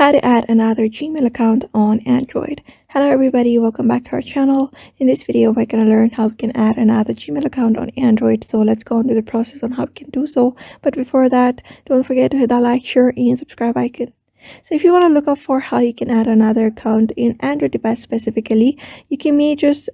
How to add another Gmail account on Android. Hello everybody, welcome back to our channel. In this video we're going to learn how we can add another Gmail account on Android. So let's go into the process on how we can do so. But before that, don't forget to hit that like, share and subscribe icon. So if you want to look up for how you can add another account in Android device specifically, you may just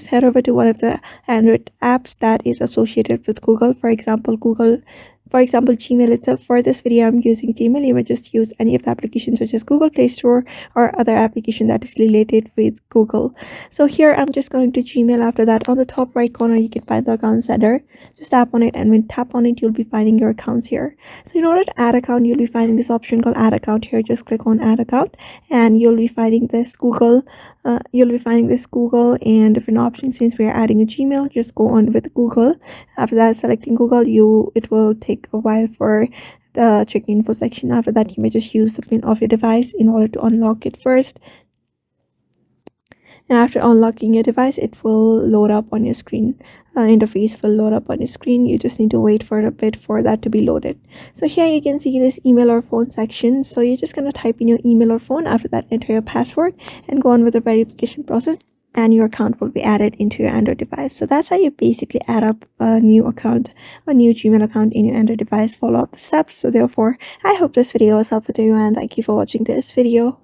head over to one of the Android apps that is associated with Google. For example, Gmail itself. For this video, I'm using Gmail. You may just use any of the applications such as Google Play Store or other application that is related with Google. So here I'm just going to Gmail. After that, on the top right corner, you can find the account center. Just tap on it, and when tap on it, you'll be finding your accounts here. So in order to add account, you'll be finding this option called add account here. Just click on add account and you'll be finding this Google and different options. Since we are adding a Gmail, just go on with Google. After that, selecting Google, it will take a while for the check info section. After that, you may just use the pin of your device in order to unlock it first. And after unlocking your device, it will load up on your screen. Interface will load up on your screen. You just need to wait for a bit for that to be loaded. So here you can see this email or phone section. So you're just going to type in your email or phone. After that, enter your password and go on with the verification process, and your account will be added into your Android device. So that's how you basically add up a new Gmail account in your Android device. Follow up the steps. So therefore, I hope this video was helpful to you, and thank you for watching this video.